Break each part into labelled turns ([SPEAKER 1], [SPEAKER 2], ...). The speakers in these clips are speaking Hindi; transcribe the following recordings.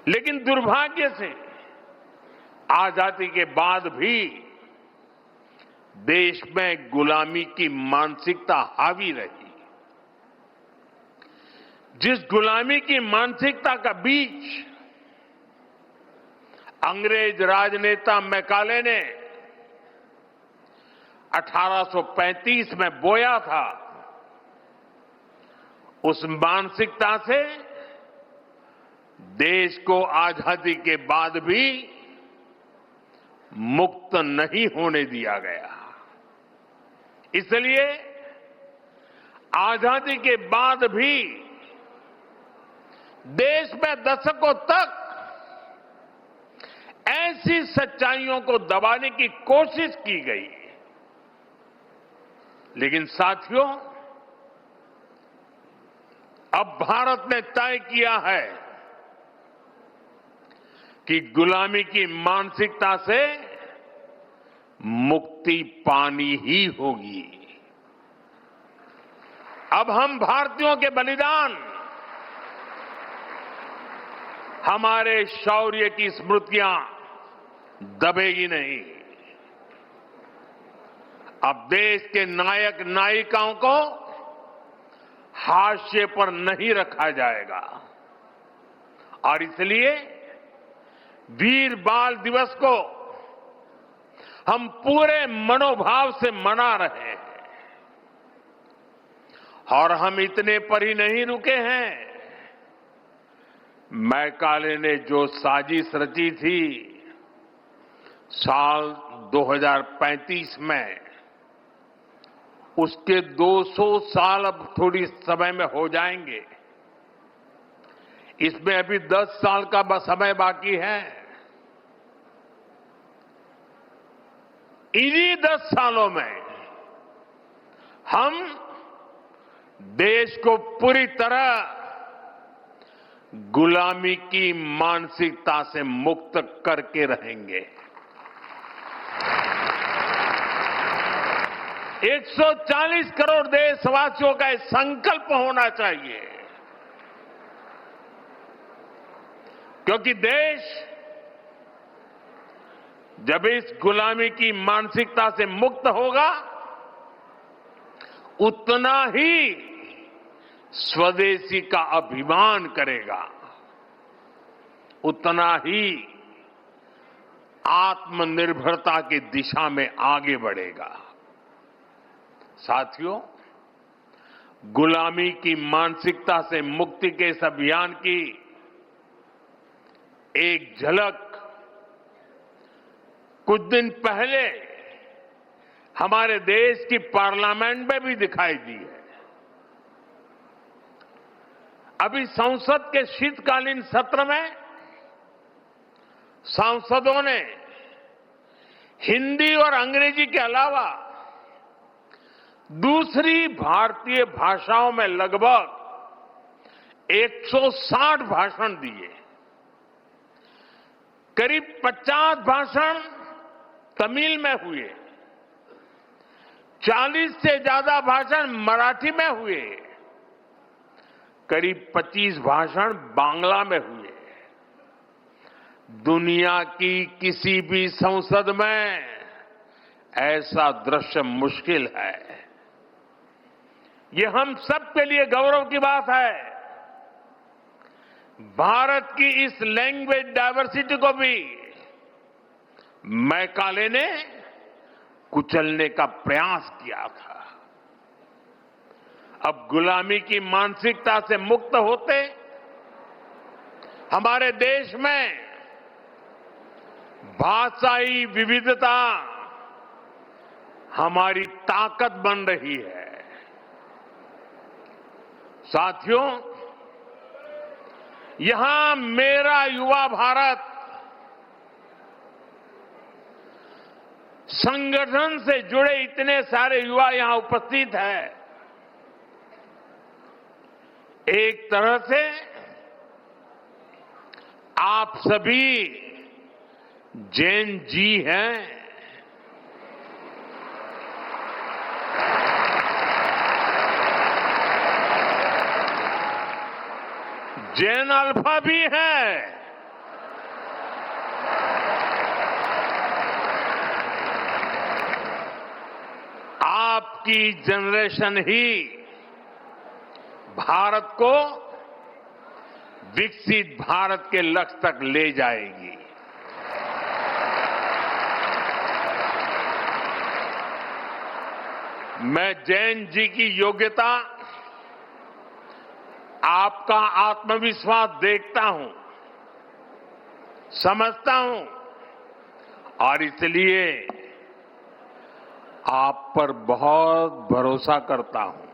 [SPEAKER 1] लेकिन दुर्भाग्य से आजादी के बाद भी देश में गुलामी की मानसिकता हावी रही। जिस गुलामी की मानसिकता का बीज अंग्रेज राजनेता मैकाले ने 1835 में बोया था, उस मानसिकता से देश को आजादी के बाद भी मुक्त नहीं होने दिया गया। इसलिए आजादी के बाद भी देश में दशकों तक ऐसी सच्चाइयों को दबाने की कोशिश की गई। लेकिन साथियों, अब भारत ने तय किया है कि गुलामी की मानसिकता से मुक्ति पानी ही होगी। अब हम भारतीयों के बलिदान, हमारे शौर्य की स्मृतियां दबेगी नहीं। अब देश के नायक नायिकाओं को हाशिए पर नहीं रखा जाएगा और इसलिए वीर बाल दिवस को हम पूरे मनोभाव से मना रहे हैं। और हम इतने पर ही नहीं रुके हैं। मैकाले ने जो साजिश रची थी साल 2035 में, उसके 200 साल अब थोड़ी समय में हो जाएंगे। इसमें अभी 10 साल का समय बाकी है। इन्हीं 10 सालों में हम देश को पूरी तरह गुलामी की मानसिकता से मुक्त करके रहेंगे। 140 करोड़ देशवासियों का एक संकल्प होना चाहिए, क्योंकि देश जब इस गुलामी की मानसिकता से मुक्त होगा, उतना ही स्वदेशी का अभिमान करेगा, उतना ही आत्मनिर्भरता की दिशा में आगे बढ़ेगा। साथियों, गुलामी की मानसिकता से मुक्ति के इस अभियान की एक झलक कुछ दिन पहले हमारे देश की पार्लियामेंट में भी दिखाई दी है। अभी संसद के शीतकालीन सत्र में सांसदों ने हिंदी और अंग्रेजी के अलावा दूसरी भारतीय भाषाओं में लगभग 160 भाषण दिए। करीब 50 भाषण तमिल में हुए, 40 से ज्यादा भाषण मराठी में हुए, करीब 25 भाषण बांग्ला में हुए। दुनिया की किसी भी संसद में ऐसा दृश्य मुश्किल है। ये हम सब के लिए गौरव की बात है। भारत की इस लैंग्वेज डायवर्सिटी को भी मैकाले ने कुचलने का प्रयास किया था। अब गुलामी की मानसिकता से मुक्त होते हमारे देश में भाषाई विविधता हमारी ताकत बन रही है। साथियों, यहां मेरा युवा भारत संगठन से जुड़े इतने सारे युवा यहां उपस्थित हैं। एक तरह से आप सभी जैन जी हैं। जैन अल्फा भी है आपकी जनरेशन ही भारत को विकसित भारत के लक्ष्य तक ले जाएगी। मैं जैन जी की योग्यता, आपका आत्मविश्वास देखता हूं, समझता हूं और इसलिए आप पर बहुत भरोसा करता हूं।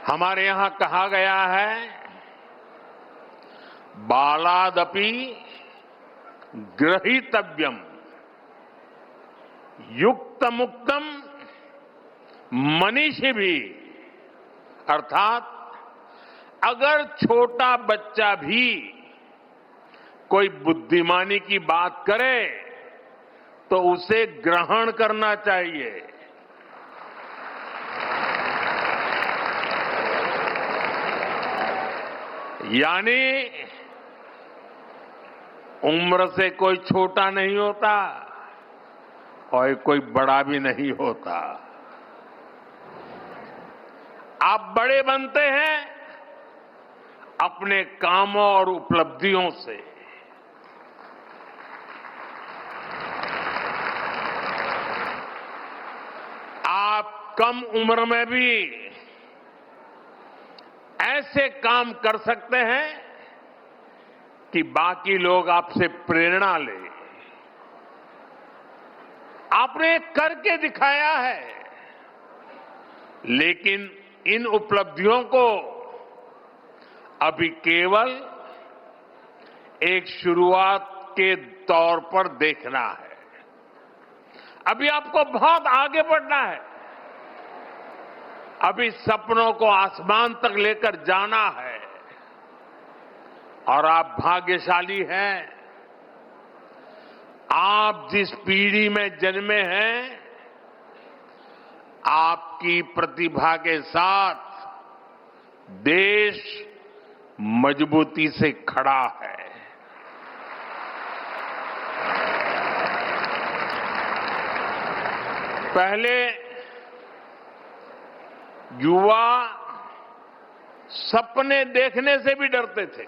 [SPEAKER 1] हमारे यहां कहा गया है, बालादपि ग्रहीतव्यम युक्त मुक्तम मनीषी भी, अर्थात अगर छोटा बच्चा भी कोई बुद्धिमानी की बात करे तो उसे ग्रहण करना चाहिए। यानी उम्र से कोई छोटा नहीं होता और कोई बड़ा भी नहीं होता। आप बड़े बनते हैं अपने कामों और उपलब्धियों से। आप कम उम्र में भी ऐसे काम कर सकते हैं कि बाकी लोग आपसे प्रेरणा लें। आपने करके दिखाया है, लेकिन इन उपलब्धियों को अभी केवल एक शुरुआत के तौर पर देखना है। अभी आपको बहुत आगे बढ़ना है। अभी सपनों को आसमान तक लेकर जाना है और आप भाग्यशाली हैं। आप जिस पीढ़ी में जन्मे हैं, आपकी प्रतिभा के साथ देश मजबूती से खड़ा है। पहले युवा सपने देखने से भी डरते थे,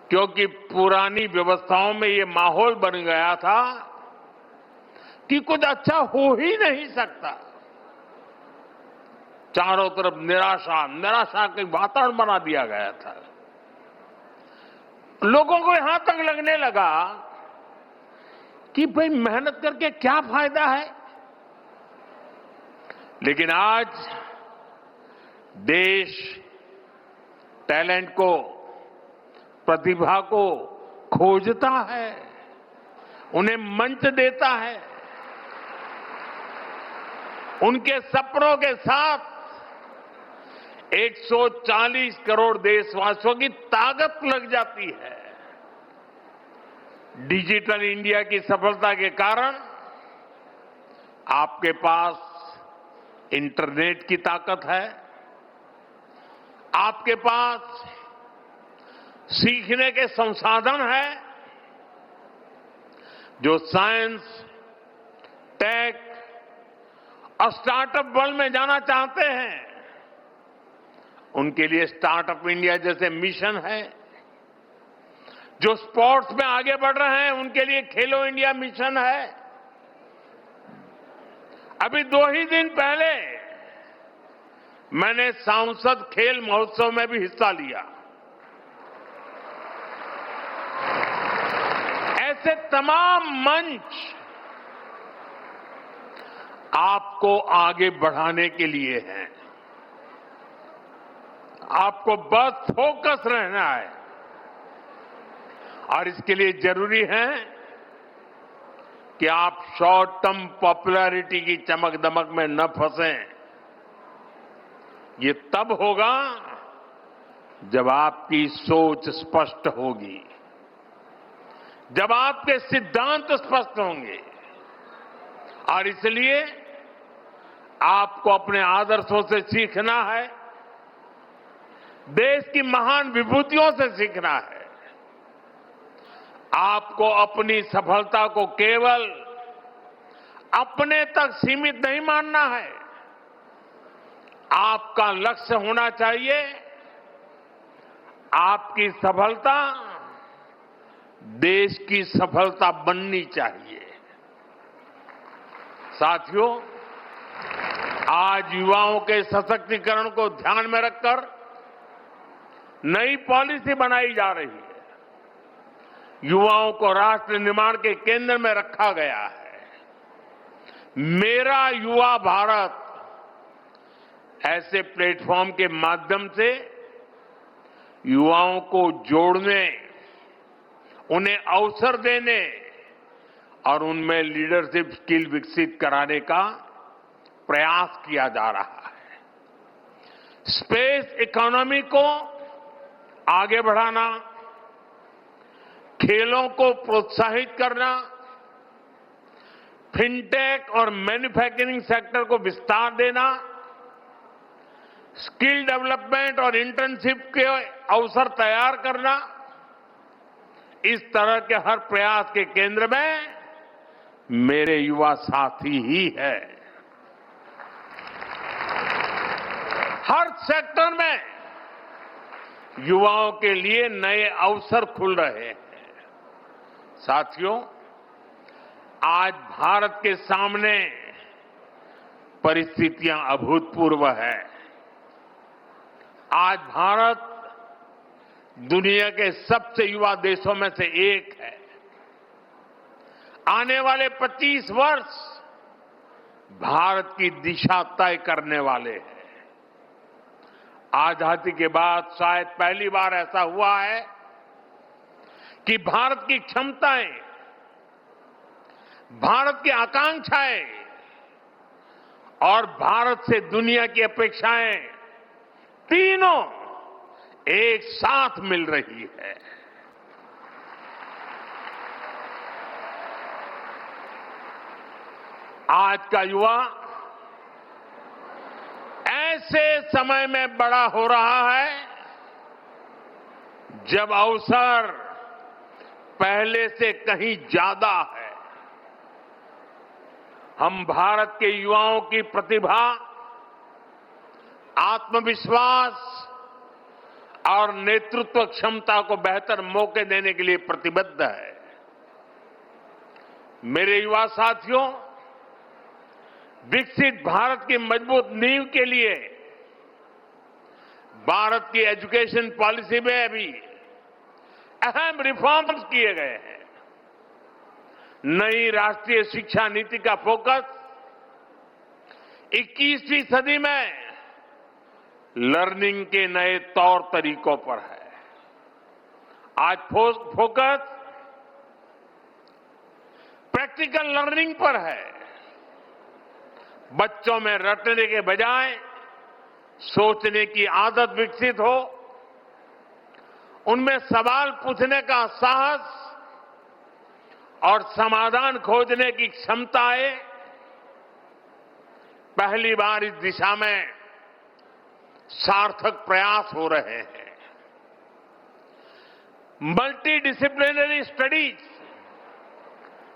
[SPEAKER 1] क्योंकि पुरानी व्यवस्थाओं में ये माहौल बन गया था कि कुछ अच्छा हो ही नहीं सकता। चारों तरफ निराशा निराशा के वातावरण बना दिया गया था। लोगों को यहां तक लगने लगा कि भाई मेहनत करके क्या फायदा है। लेकिन आज देश टैलेंट को, प्रतिभा को खोजता है, उन्हें मंच देता है। उनके सपनों के साथ 140 करोड़ देशवासियों की ताकत लग जाती है। डिजिटल इंडिया की सफलता के कारण आपके पास इंटरनेट की ताकत है, आपके पास सीखने के संसाधन हैं। जो साइंस, टेक और स्टार्टअप वर्ल्ड में जाना चाहते हैं, उनके लिए स्टार्टअप इंडिया जैसे मिशन है। जो स्पोर्ट्स में आगे बढ़ रहे हैं, उनके लिए खेलो इंडिया मिशन है। अभी 2 ही दिन पहले मैंने सांसद खेल महोत्सव में भी हिस्सा लिया। ऐसे तमाम मंच आपको आगे बढ़ाने के लिए हैं। आपको बस फोकस रहना है और इसके लिए जरूरी है कि आप शॉर्ट टर्म पॉपुलैरिटी की चमक दमक में न फंसें। ये तब होगा जब आपकी सोच स्पष्ट होगी, जब आपके सिद्धांत स्पष्ट होंगे। और इसलिए आपको अपने आदर्शों से सीखना है, देश की महान विभूतियों से सीखना है। आपको अपनी सफलता को केवल अपने तक सीमित नहीं मानना है। आपका लक्ष्य होना चाहिए आपकी सफलता देश की सफलता बननी चाहिए। साथियों, आज युवाओं के सशक्तिकरण को ध्यान में रखकर नई पॉलिसी बनाई जा रही है। युवाओं को राष्ट्र निर्माण के केंद्र में रखा गया है। मेरा युवा भारत ऐसे प्लेटफॉर्म के माध्यम से युवाओं को जोड़ने, उन्हें अवसर देने और उनमें लीडरशिप स्किल विकसित कराने का प्रयास किया जा रहा है। स्पेस इकोनॉमी को आगे बढ़ाना, खेलों को प्रोत्साहित करना, फिनटेक और मैन्युफैक्चरिंग सेक्टर को विस्तार देना, स्किल डेवलपमेंट और इंटर्नशिप के अवसर तैयार करना, इस तरह के हर प्रयास के केंद्र में मेरे युवा साथी ही है। हर सेक्टर में युवाओं के लिए नए अवसर खुल रहे हैं। साथियों, आज भारत के सामने परिस्थितियां अभूतपूर्व है। आज भारत दुनिया के सबसे युवा देशों में से एक है। आने वाले 25 वर्ष भारत की दिशा तय करने वाले हैं। आजादी के बाद शायद पहली बार ऐसा हुआ है कि भारत की क्षमताएं, भारत की आकांक्षाएं और भारत से दुनिया की अपेक्षाएं तीनों एक साथ मिल रही है। आज का युवा ऐसे समय में बड़ा हो रहा है जब अवसर पहले से कहीं ज्यादा है। हम भारत के युवाओं की प्रतिभा, आत्मविश्वास और नेतृत्व क्षमता को बेहतर मौके देने के लिए प्रतिबद्ध है। मेरे युवा साथियों, विकसित भारत की मजबूत नींव के लिए भारत की एजुकेशन पॉलिसी में भी अहम रिफॉर्म्स किए गए हैं। नई राष्ट्रीय शिक्षा नीति का फोकस 21वीं सदी में लर्निंग के नए तौर तरीकों पर है। आज फोकस प्रैक्टिकल लर्निंग पर है। बच्चों में रटने के बजाय सोचने की आदत विकसित हो, उनमें सवाल पूछने का साहस और समाधान खोजने की क्षमता आए। पहली बार इस दिशा में सार्थक प्रयास हो रहे हैं। Multi disciplinary studies,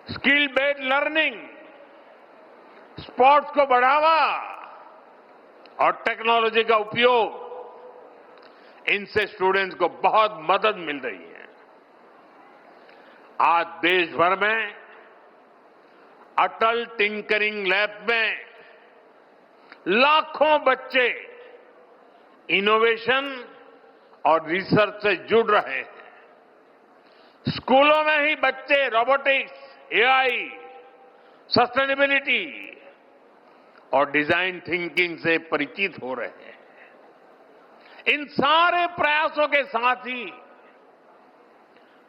[SPEAKER 1] skill based learning, sports को बढ़ावा और टेक्नोलॉजी का उपयोग, इनसे स्टूडेंट्स को बहुत मदद मिल रही है। आज देश भर में अटल टिंकरिंग लैब में लाखों बच्चे इनोवेशन और रिसर्च से जुड़ रहे हैं। स्कूलों में ही बच्चे रोबोटिक्स, एआई, सस्टेनेबिलिटी और डिजाइन थिंकिंग से परिचित हो रहे हैं। इन सारे प्रयासों के साथ ही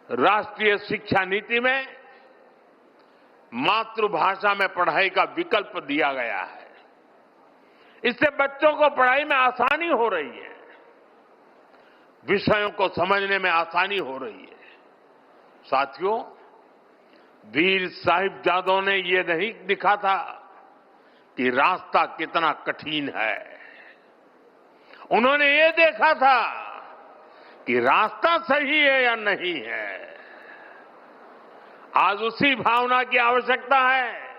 [SPEAKER 1] राष्ट्रीय शिक्षा नीति में मातृभाषा में पढ़ाई का विकल्प दिया गया है। इससे बच्चों को पढ़ाई में आसानी हो रही है, विषयों को समझने में आसानी हो रही है। साथियों, वीर साहिबजादों ने ये नहीं दिखा था कि रास्ता कितना कठिन है। उन्होंने ये देखा था कि रास्ता सही है या नहीं है। आज उसी भावना की आवश्यकता है।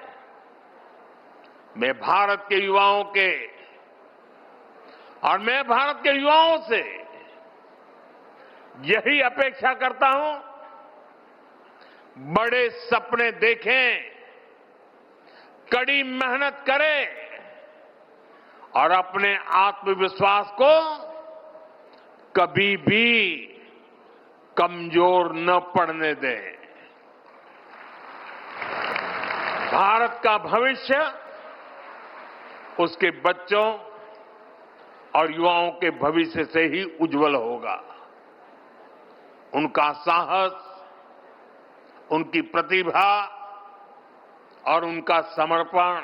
[SPEAKER 1] मैं भारत के युवाओं के और मैं भारत के युवाओं से यही अपेक्षा करता हूं, बड़े सपने देखें, कड़ी मेहनत करें और अपने आत्मविश्वास को कभी भी कमजोर न पड़ने दें। भारत का भविष्य उसके बच्चों और युवाओं के भविष्य से ही उज्जवल होगा। उनका साहस, उनकी प्रतिभा और उनका समर्पण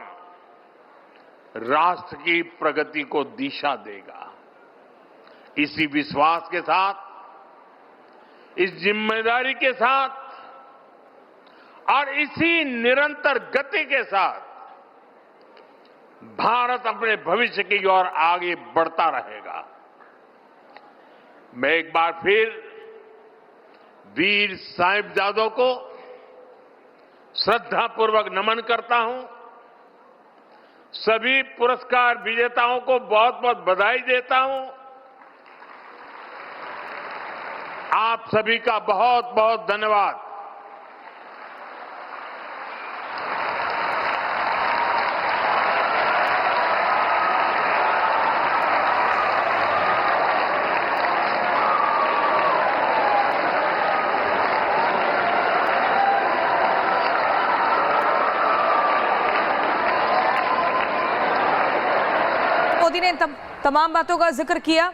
[SPEAKER 1] राष्ट्र की प्रगति को दिशा देगा। इसी विश्वास के साथ, इस जिम्मेदारी के साथ और इसी निरंतर गति के साथ भारत अपने भविष्य की ओर आगे बढ़ता रहेगा। मैं एक बार फिर वीर साहिबजादों को श्रद्धापूर्वक नमन करता हूं। सभी पुरस्कार विजेताओं को बहुत बहुत बधाई देता हूं। आप सभी का बहुत बहुत धन्यवाद।
[SPEAKER 2] मोदी ने तमाम बातों का जिक्र किया।